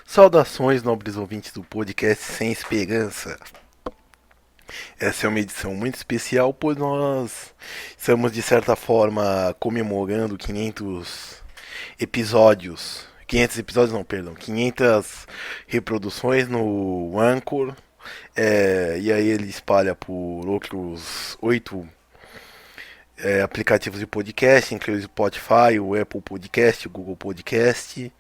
Saudações, nobres ouvintes do podcast Sem Esperança. Essa é uma edição muito especial, pois nós estamos, de certa forma, comemorando 500 episódios. 500 episódios, não, perdão. 500 reproduções no Anchor. E aí ele espalha por outros 8 aplicativos de podcast, incluindo o Spotify, o Apple Podcast, o Google Podcast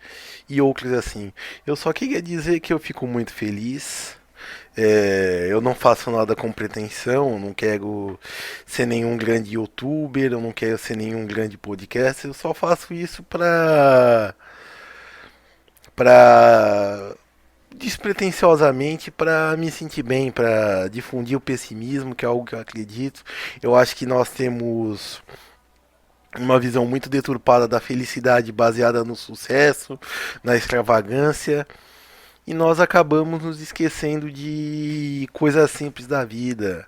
e outros assim. Eu só queria dizer que eu fico muito feliz. Eu não faço nada com pretensão, não quero ser nenhum grande youtuber, eu não quero ser nenhum grande podcast, eu só faço isso pra despretensiosamente para me sentir bem, para difundir o pessimismo, que é algo que eu acredito. Eu acho que nós temos uma visão muito deturpada da felicidade baseada no sucesso, na extravagância, e nós acabamos nos esquecendo de coisas simples da vida.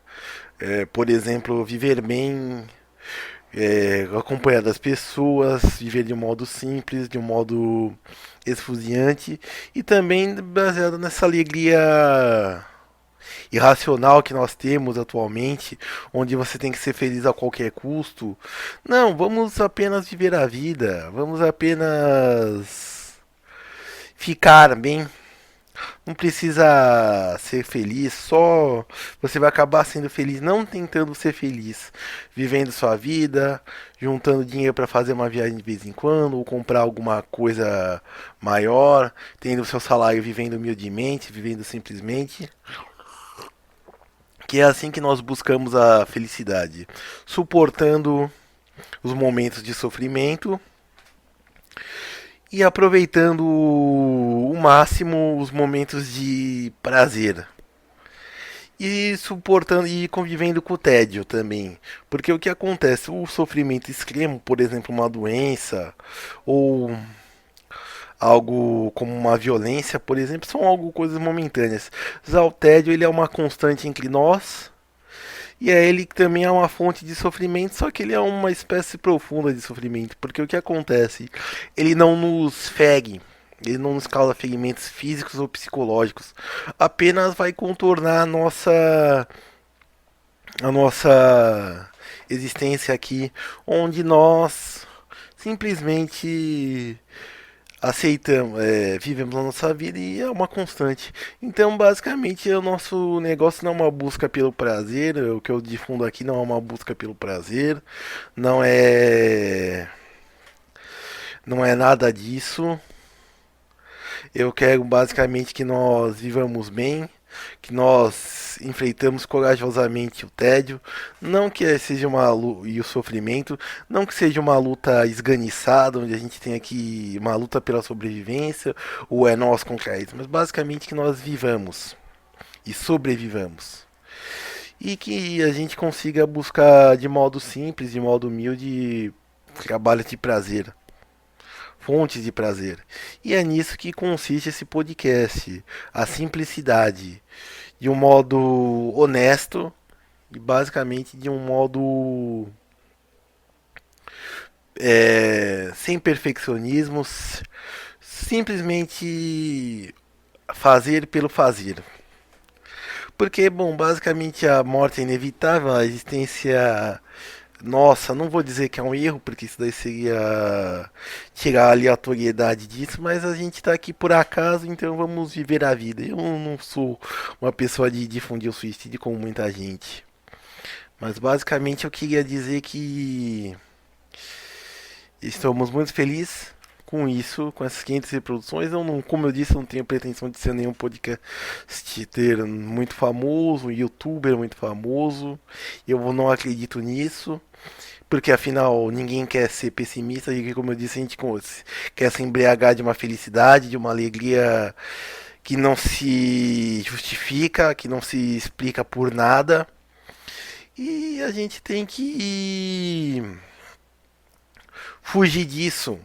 Por exemplo, viver bem, acompanhar das pessoas, viver de um modo simples, de um modo esfuziante e também baseado nessa alegria irracional que nós temos atualmente, onde você tem que ser feliz a qualquer custo. Não, vamos apenas viver a vida, vamos apenas ficar bem. Não precisa ser feliz, só você vai acabar sendo feliz não tentando ser feliz, vivendo sua vida, juntando dinheiro para fazer uma viagem de vez em quando, ou comprar alguma coisa maior, tendo seu salário vivendo humildemente, vivendo simplesmente. Que é assim que nós buscamos a felicidade, suportando os momentos de sofrimento e aproveitando o máximo os momentos de prazer. E suportando e convivendo com o tédio também. Porque o que acontece? O sofrimento extremo, por exemplo, uma doença, ou algo como uma violência, por exemplo, são algo coisas momentâneas. Já o tédio ele é uma constante entre nós. E é ele que também é uma fonte de sofrimento, só que ele é uma espécie profunda de sofrimento, porque o que acontece? Ele não nos fere, ele não nos causa ferimentos físicos ou psicológicos, apenas vai contornar a nossa existência aqui, onde nós simplesmente aceitamos, vivemos a nossa vida e é uma constante. Então, basicamente, o nosso negócio não é uma busca pelo prazer, o que eu difundo aqui não é uma busca pelo prazer, não é não é nada disso. Eu quero basicamente que nós vivamos bem, que nós enfrentamos corajosamente o tédio, não que seja e o sofrimento, não que seja uma luta esganiçada, onde a gente tem aqui uma luta pela sobrevivência, ou é nós contra eles, mas basicamente que nós vivamos e sobrevivamos. E que a gente consiga buscar de modo simples, de modo humilde, trabalho de prazer, fontes de prazer. E é nisso que consiste esse podcast, a simplicidade, de um modo honesto e basicamente de um modo sem perfeccionismos, simplesmente fazer pelo fazer. Porque, bom, basicamente a morte é inevitável, a existência. Nossa, não vou dizer que é um erro, porque isso daí seria tirar a aleatoriedade disso, mas a gente tá aqui por acaso, então vamos viver a vida. Eu não sou uma pessoa de difundir o suicídio como muita gente. Mas basicamente eu queria dizer que estamos muito felizes com isso, com essas 500 reproduções. Eu não, como eu disse, eu não tenho pretensão de ser nenhum podcaster muito famoso, um youtuber muito famoso. Eu não acredito nisso. Porque afinal ninguém quer ser pessimista e como eu disse, a gente quer se embriagar de uma felicidade, de uma alegria que não se justifica, que não se explica por nada. E a gente tem que fugir disso.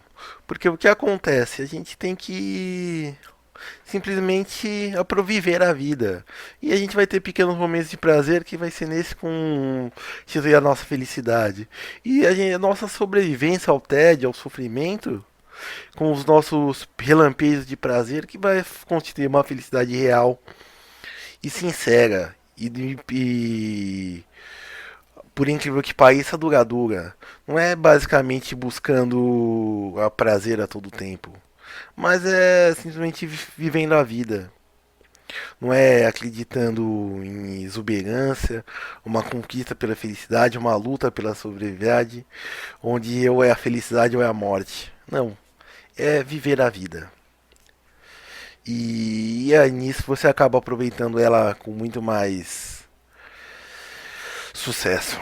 Porque o que acontece? A gente tem que simplesmente aproviver a vida. E a gente vai ter pequenos momentos de prazer que vai ser nesse com a nossa felicidade. E a nossa sobrevivência ao tédio, ao sofrimento, com os nossos relampejos de prazer que vai constituir uma felicidade real e sincera e por incrível que pareça, duradoura. Não é basicamente buscando a prazer a todo tempo, mas é simplesmente vivendo a vida. Não é acreditando em exuberância, uma conquista pela felicidade, uma luta pela sobriedade, onde ou é a felicidade ou é a morte. Não, é viver a vida. E aí nisso você acaba aproveitando ela com muito mais sucesso.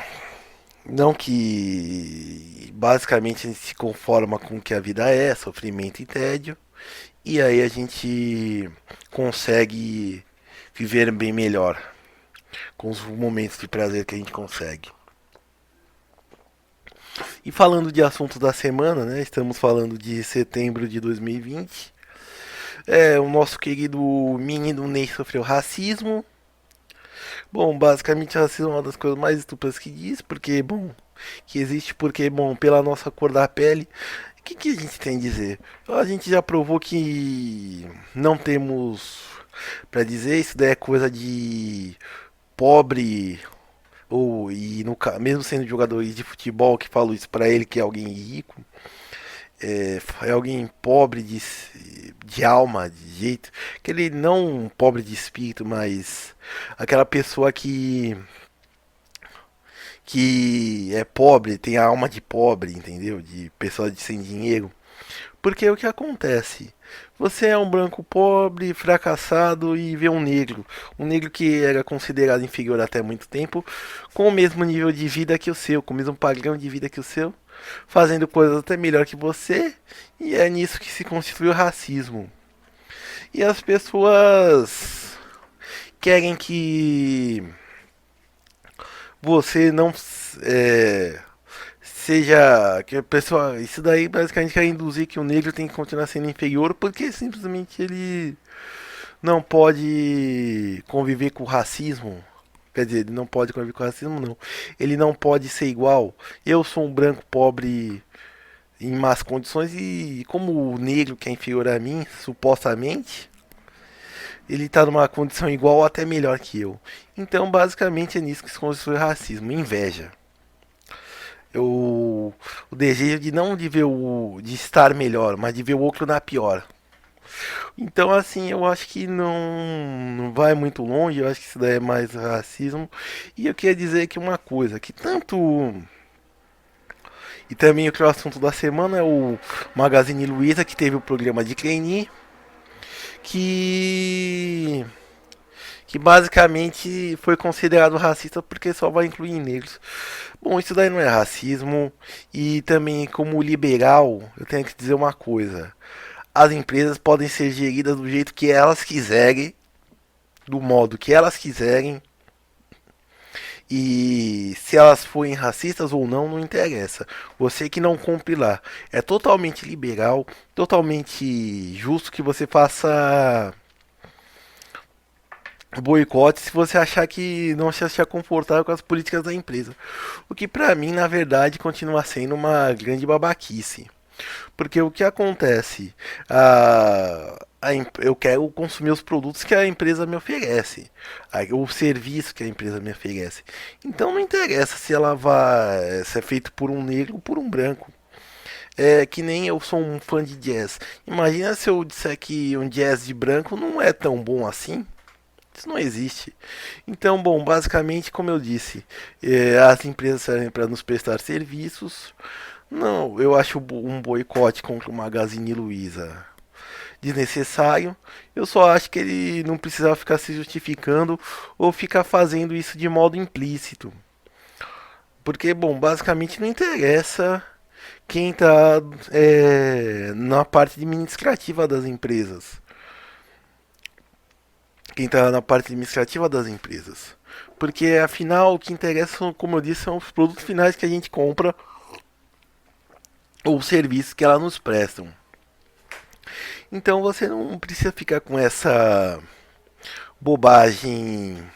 Não que basicamente a gente se conforma com o que a vida é, sofrimento e tédio, e aí a gente consegue viver bem melhor com os momentos de prazer que a gente consegue. E falando de assuntos da semana, né? Estamos falando de setembro de 2020. O nosso querido menino Ney sofreu racismo. Bom, basicamente racismo é uma das coisas mais estúpidas que diz, porque, bom, que existe porque, bom, pela nossa cor da pele, o que a gente tem a dizer? A gente já provou que não temos pra dizer, isso daí é coisa de pobre, ou e no, mesmo sendo jogadores de futebol que falam isso pra ele, que é alguém rico, é alguém pobre de alma, de jeito, aquele não pobre de espírito, mas aquela pessoa que é pobre, tem a alma de pobre, entendeu? De pessoa de sem dinheiro. Porque é o que acontece? Você é um branco pobre, fracassado e vê um negro que era considerado inferior até muito tempo, com o mesmo nível de vida que o seu, com o mesmo padrão de vida que o seu, fazendo coisas até melhor que você, e é nisso que se constitui o racismo. E as pessoas querem que você não é, seja que a pessoa, isso daí basicamente quer induzir que o negro tem que continuar sendo inferior porque simplesmente ele não pode conviver com o racismo. Quer dizer, ele não pode conviver com o racismo, não. Ele não pode ser igual. Eu sou um branco pobre em más condições e como o negro que é inferior a mim, supostamente, ele está numa condição igual ou até melhor que eu. Então, basicamente é nisso que se constitui racismo, inveja. Eu, o desejo de não de ver de estar melhor, mas de ver o outro na pior. Então, assim, eu acho que não vai muito longe, eu acho que isso daí é mais racismo. E eu queria dizer aqui uma coisa, que tanto. E também o que é o assunto da semana é o Magazine Luiza, que teve o programa de trainee, que que basicamente foi considerado racista porque só vai incluir negros. Bom, isso daí não é racismo. E também, como liberal, eu tenho que dizer uma coisa: as empresas podem ser geridas do jeito que elas quiserem, do modo que elas quiserem. E se elas forem racistas ou não, não interessa. Você que não cumpre lá. É totalmente liberal, totalmente justo que você faça boicote se você achar que não se achar confortável com as políticas da empresa. O que pra mim, na verdade, continua sendo uma grande babaquice. Porque o que acontece? Eu quero consumir os produtos que a empresa me oferece, o serviço que a empresa me oferece. Então não interessa se ela vai ser feito por um negro ou por um branco. É que nem eu sou um fã de jazz. Imagina se eu disser que um jazz de branco não é tão bom assim. Isso não existe. Então, bom, basicamente, como eu disse, as empresas servem para nos prestar serviços. Não, eu acho um boicote contra o Magazine Luiza desnecessário. Eu só acho que ele não precisava ficar se justificando ou ficar fazendo isso de modo implícito. Porque, bom, basicamente não interessa quem está na parte administrativa das empresas. Quem está na parte administrativa das empresas. Porque afinal o que interessa, como eu disse, são os produtos finais que a gente compra ou os serviços que elas nos prestam. Então você não precisa ficar com essa bobagem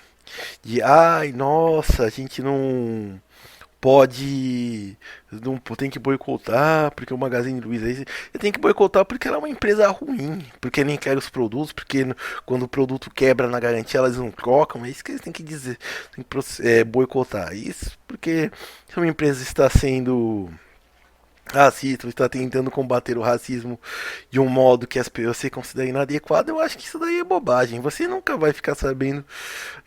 de ai, nossa, a gente não pode. Não tem que boicotar porque o Magazine Luiza. Aí você tem que boicotar porque ela é uma empresa ruim. Porque nem quer os produtos. Porque quando o produto quebra na garantia elas não trocam. É isso que eles têm que dizer. Tem que boicotar. Isso porque se uma empresa está sendo racista, está tentando combater o racismo de um modo que as pessoas se consideram inadequado, eu acho que isso daí é bobagem. Você nunca vai ficar sabendo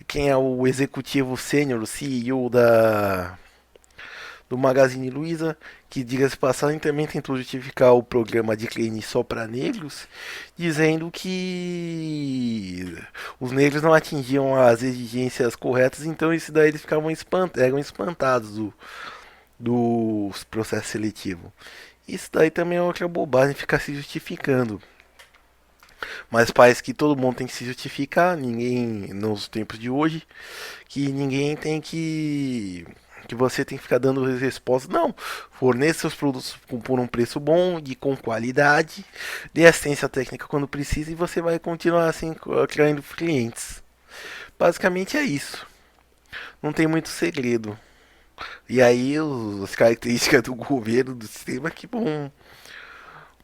quem é o executivo sênior, o CEO do Magazine Luiza, que, diga-se de passagem, também tentou justificar o programa de cleaning só para negros, dizendo que os negros não atingiam as exigências corretas, então isso daí eles ficavam eram espantados do processo seletivo. Isso daí também é outra bobagem, ficar se justificando. Mas parece que todo mundo tem que se justificar, ninguém, nos tempos de hoje, que ninguém tem que você tem que ficar dando respostas. Não, forneça seus produtos por um preço bom e com qualidade, dê assistência técnica quando precisa e você vai continuar assim atraindo clientes. Basicamente é isso. Não tem muito segredo. E aí as características do governo, do sistema que vão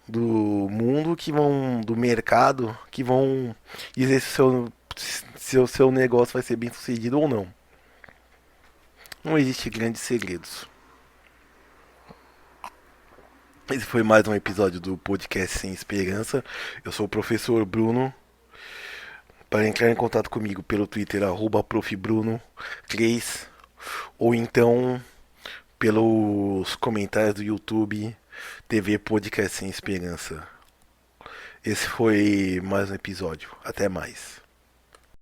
do mundo, que vão do mercado, que vão dizer se o seu negócio vai ser bem sucedido ou não. Não existe grandes segredos. Esse foi mais um episódio do podcast Sem Esperança. Eu sou o professor Bruno. Para entrar em contato comigo pelo Twitter, @profbruno3, ou então pelos comentários do YouTube, TV Podcast Sem Esperança. Esse foi mais um episódio. Até mais.